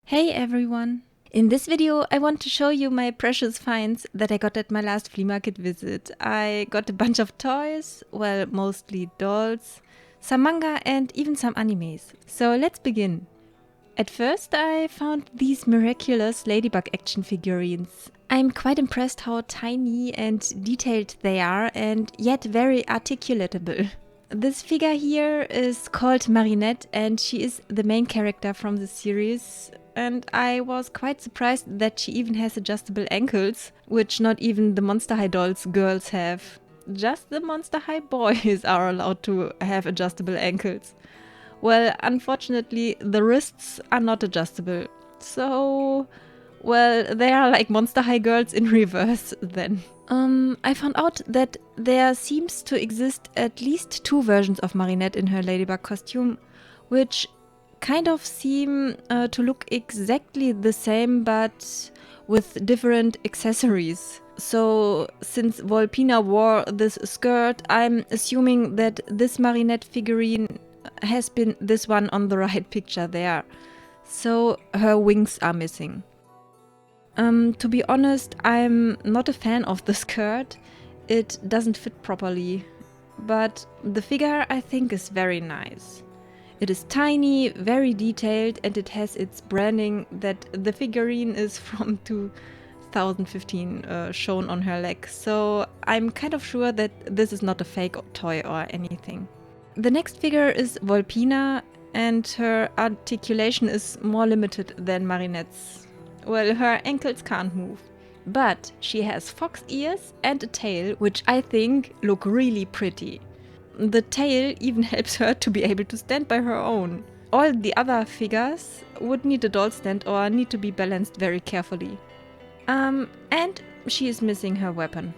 Hey everyone! In this video I want to show you my precious finds that I got at my last flea market visit. I got a bunch of toys, well, mostly dolls, some manga and even some animes. So let's begin. At first I found these Miraculous Ladybug action figurines. I'm quite impressed how tiny and detailed they are and yet very articulatable. This figure here is called Marinette and she is the main character from the series, and I was quite surprised that she even has adjustable ankles, which not even the Monster High dolls girls have. Just the Monster High boys are allowed to have adjustable ankles. Well, unfortunately the wrists are not adjustable, so well, they are like Monster High girls in reverse then. I found out that there seems to exist at least two versions of Marinette in her Ladybug costume, which kind of seem to look exactly the same but with different accessories. So since Volpina wore this skirt, I'm assuming that this Marinette figurine has been this one on the right picture there. So her wings are missing. To be honest, I'm not a fan of the skirt. It doesn't fit properly. But the figure I think is very nice. It is tiny, very detailed, and it has its branding that the figurine is from 2015 shown on her leg. So I'm kind of sure that this is not a fake toy or anything. The next figure is Volpina, and her articulation is more limited than Marinette's. Well, her ankles can't move. But she has fox ears and a tail, which I think look really pretty. The tail even helps her to be able to stand by her own. All the other figures would need a doll stand or need to be balanced very carefully. And she is missing her weapon.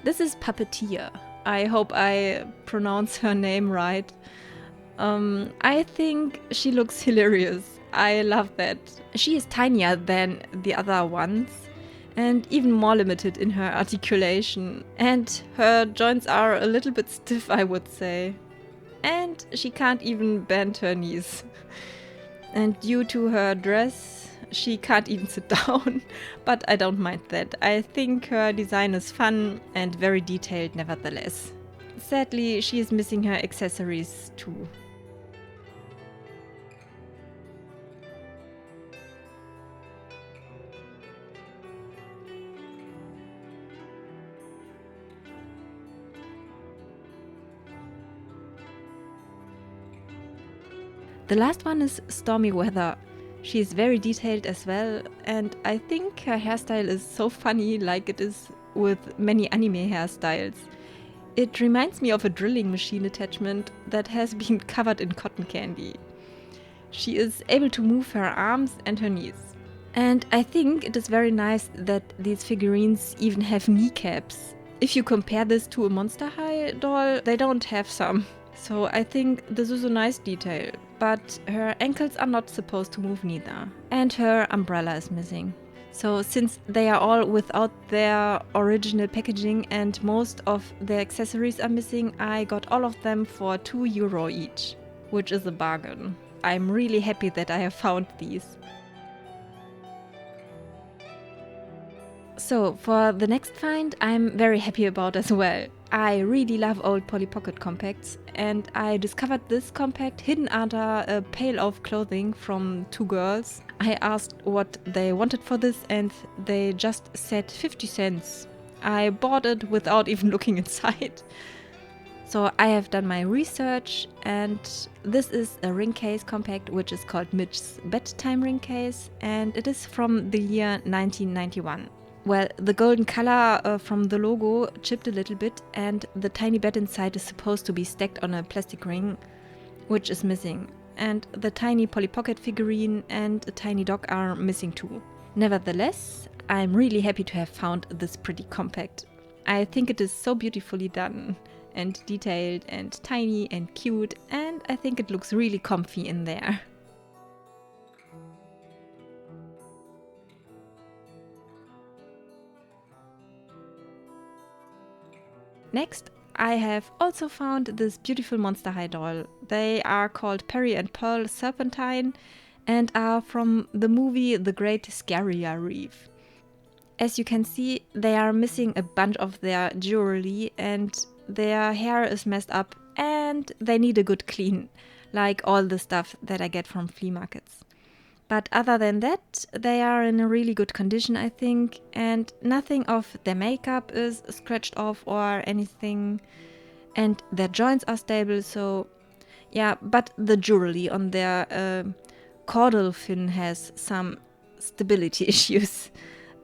This is Puppeteer. I hope I pronounce her name right. I think she looks hilarious. I love that. She is tinier than the other ones and even more limited in her articulation. And her joints are a little bit stiff, I would say. And she can't even bend her knees. And due to her dress, she can't even sit down, but I don't mind that. I think her design is fun and very detailed nevertheless. Sadly, she is missing her accessories too. The last one is Stormy Weather. She is very detailed as well, and I think her hairstyle is so funny, like it is with many anime hairstyles. It reminds me of a drilling machine attachment that has been covered in cotton candy. She is able to move her arms and her knees. And I think it is very nice that these figurines even have kneecaps. If you compare this to a Monster High doll, they don't have some. So I think this is a nice detail, but her ankles are not supposed to move neither. And her umbrella is missing. So since they are all without their original packaging and most of their accessories are missing, I got all of them for €2 each, which is a bargain. I'm really happy that I have found these. So for the next find, I'm very happy about as well. I really love old Polly Pocket compacts, and I discovered this compact hidden under a pile of clothing from two girls. I asked what they wanted for this and they just said 50 cents. I bought it without even looking inside. So I have done my research, and this is a ring case compact which is called Mitch's Bedtime Ring Case, and it is from the year 1991. Well, the golden color from the logo chipped a little bit, and the tiny bed inside is supposed to be stacked on a plastic ring, which is missing. And the tiny Polly Pocket figurine and a tiny dog are missing too. Nevertheless, I'm really happy to have found this pretty compact. I think it is so beautifully done and detailed and tiny and cute, and I think it looks really comfy in there. Next, I have also found this beautiful Monster High doll. They are called Perry and Pearl Serpentine and are from the movie The Great Scarier Reef. As you can see, they are missing a bunch of their jewelry and their hair is messed up and they need a good clean, like all the stuff that I get from flea markets. But other than that, they are in a really good condition, I think, and nothing of their makeup is scratched off or anything, and their joints are stable, so yeah, but the jewelry on their caudal fin has some stability issues.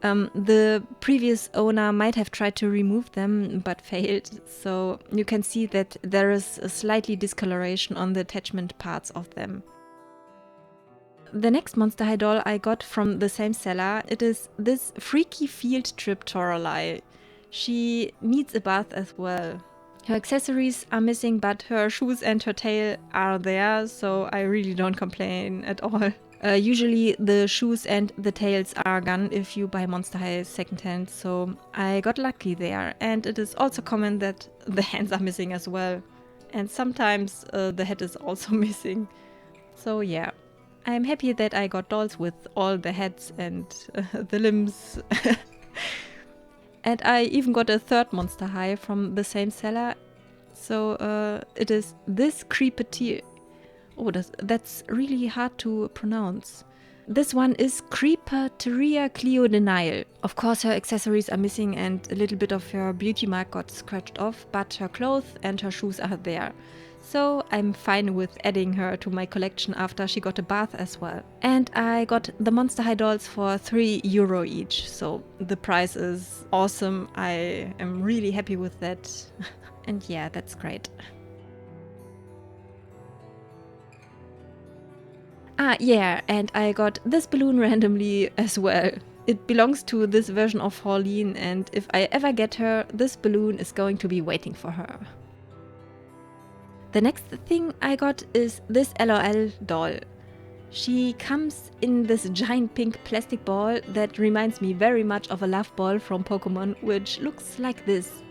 The previous owner might have tried to remove them but failed, so you can see that there is a slightly discoloration on the attachment parts of them. The next Monster High doll I got from the same seller, it is this freaky field trip Toralei. She needs a bath as well. Her accessories are missing, but her shoes and her tail are there, so I really don't complain at all. Usually the shoes and the tails are gone if you buy Monster High secondhand, so I got lucky there. And it is also common that the hands are missing as well. And sometimes the head is also missing. So yeah, I'm happy that I got dolls with all the heads and the limbs. And I even got a third Monster High from the same seller. So it is this Creepeteer. Oh, that's really hard to pronounce. This one is Creepeteria Cleo Denial. Of course, her accessories are missing and a little bit of her beauty mark got scratched off, but her clothes and her shoes are there. So I'm fine with adding her to my collection after she got a bath as well. And I got the Monster High dolls for €3 each, so the price is awesome. I am really happy with that. And yeah, that's great. Ah, yeah, and I got this balloon randomly as well. It belongs to this version of Pauline, and if I ever get her, this balloon is going to be waiting for her. The next thing I got is this L.O.L doll. She comes in this giant pink plastic ball that reminds me very much of a love ball from Pokemon, which looks like this.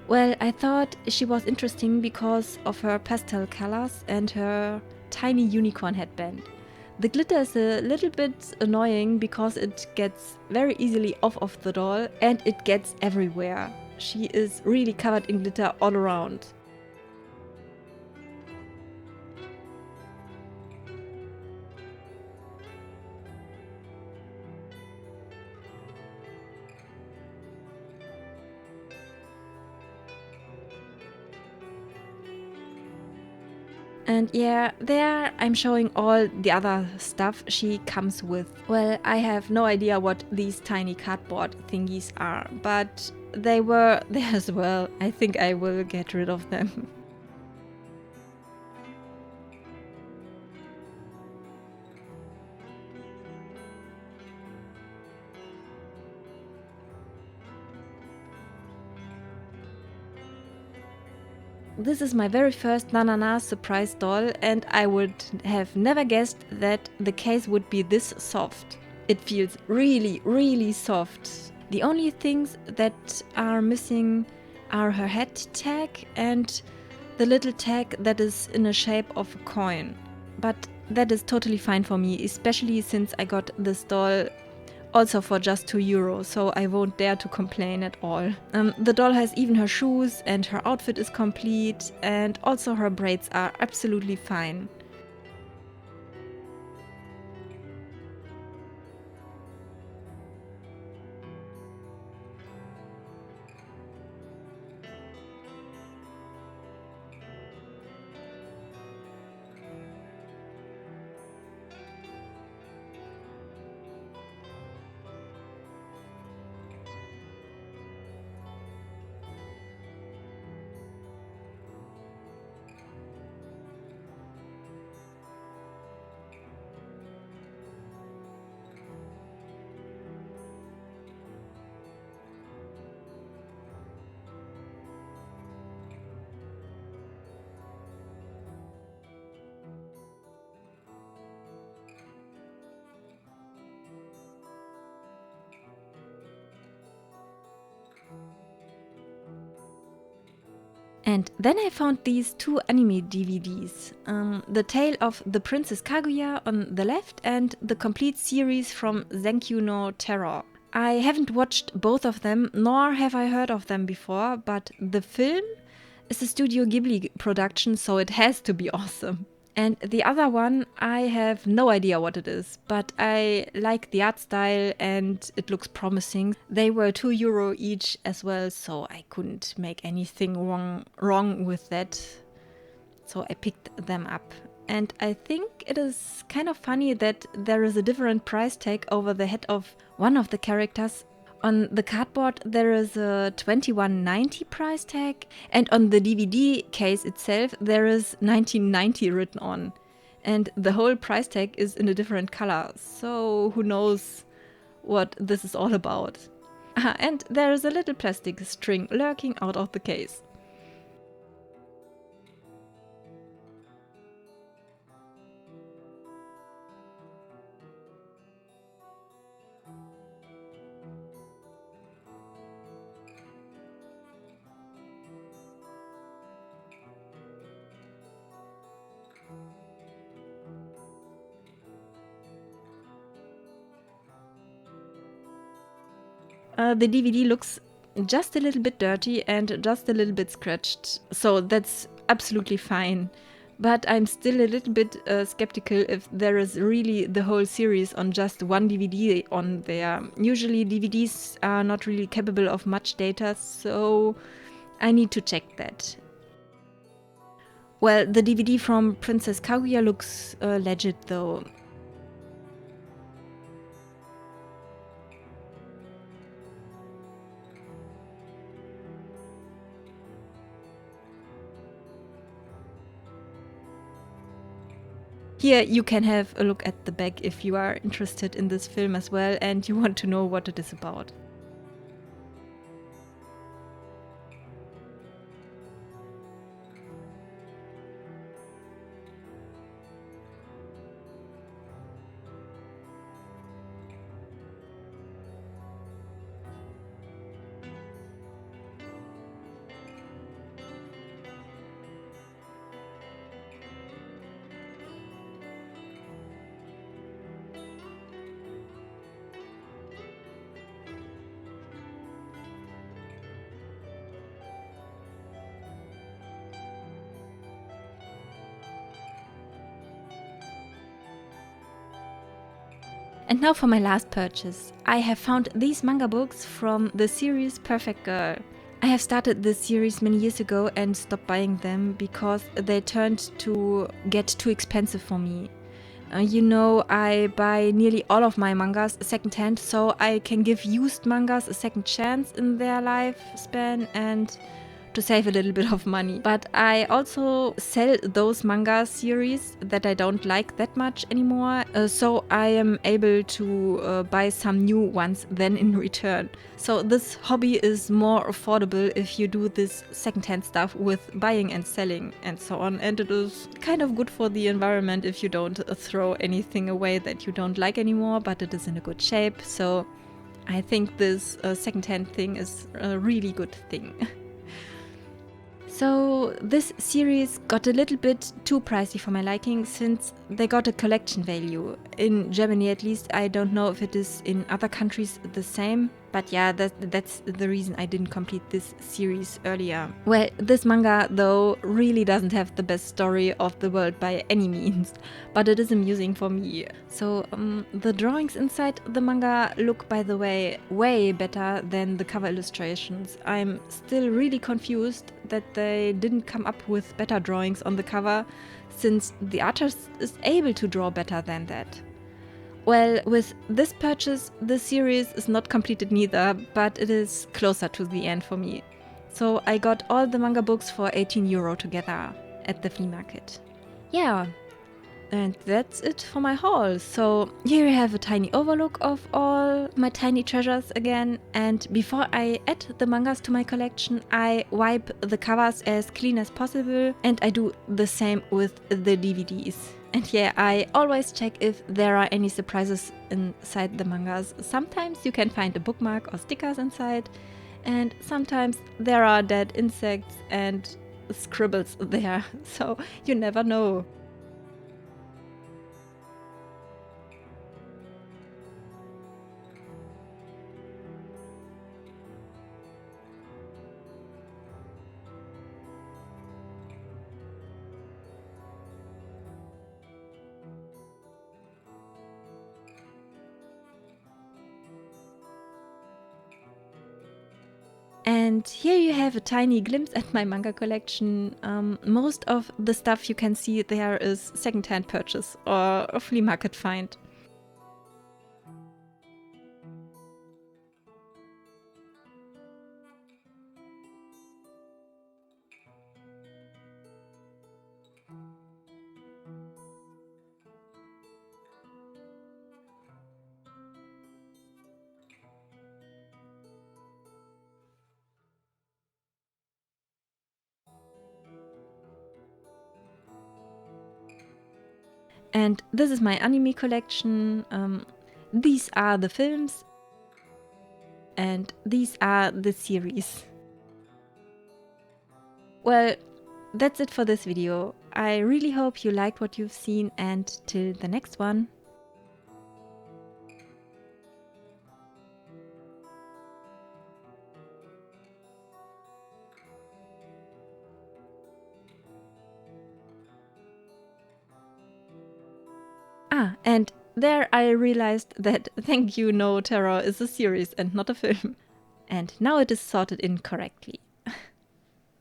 Well, I thought she was interesting because of her pastel colors and her tiny unicorn headband. The glitter is a little bit annoying because it gets very easily off of the doll and it gets everywhere. She is really covered in glitter all around. And yeah, there I'm showing all the other stuff she comes with. Well, I have no idea what these tiny cardboard thingies are, but they were there as well. I think I will get rid of them. This is my very first Nanana surprise doll, and I would have never guessed that the case would be this soft. It feels really, really soft. The only things that are missing are her head tag and the little tag that is in a shape of a coin. But that is totally fine for me, especially since I got this doll also for just €2, so I won't dare to complain at all. The doll has even her shoes and her outfit is complete, and also her braids are absolutely fine. And then I found these 2 anime DVDs. The Tale of the Princess Kaguya on the left and the complete series from Zenkyu no Terror. I haven't watched both of them, nor have I heard of them before, but the film is a Studio Ghibli production, so it has to be awesome. And the other one, I have no idea what it is, but I like the art style and it looks promising. They were €2 each as well, so I couldn't make anything wrong with that. So I picked them up. And I think it is kind of funny that there is a different price tag over the head of one of the characters. On the cardboard there is a $21.90 price tag, and on the DVD case itself there is $19.90 written on. And the whole price tag is in a different color, so who knows what this is all about. And there is a little plastic string lurking out of the case. The DVD looks just a little bit dirty and just a little bit scratched, so that's absolutely fine. But I'm still a little bit skeptical if there is really the whole series on just one DVD on there. Usually DVDs are not really capable of much data, so I need to check that. Well, the DVD from Princess Kaguya looks legit though. Here you can have a look at the back if you are interested in this film as well and you want to know what it is about. And now for my last purchase. I have found these manga books from the series Perfect Girl. I have started this series many years ago and stopped buying them because they turned to get too expensive for me. You know, I buy nearly all of my mangas secondhand, so I can give used mangas a second chance in their lifespan and to save a little bit of money. But I also sell those manga series that I don't like that much anymore, so I am able to buy some new ones then in return. So this hobby is more affordable if you do this secondhand stuff with buying and selling and so on, and it is kind of good for the environment if you don't throw anything away that you don't like anymore, but it is in a good shape. So I think this secondhand thing is a really good thing. So this series got a little bit too pricey for my liking since they got a collection value. In Germany at least, I don't know if it is in other countries the same. But yeah, that's the reason I didn't complete this series earlier. Well, this manga though really doesn't have the best story of the world by any means, but it is amusing for me. So the drawings inside the manga look, by the way better than the cover illustrations. I'm still really confused that they didn't come up with better drawings on the cover, since the artist is able to draw better than that. Well, with this purchase, the series is not completed neither, but it is closer to the end for me. So I got all the manga books for €18 together at the Fleamarket. Yeah, and that's it for my haul. So here you have a tiny overlook of all my tiny treasures again. And before I add the mangas to my collection, I wipe the covers as clean as possible, and I do the same with the DVDs. And yeah, I always check if there are any surprises inside the mangas. Sometimes you can find a bookmark or stickers inside, and sometimes there are dead insects, and scribbles there, so you never know. And here you have a tiny glimpse at my manga collection. Most of the stuff you can see there is secondhand purchase or a flea market find. And this is my anime collection. These are the films. And these are the series. Well, that's it for this video. I really hope you liked what you've seen, and till the next one. Ah, and there I realized that Thank You No Terror is a series and not a film. And now it is sorted in correctly.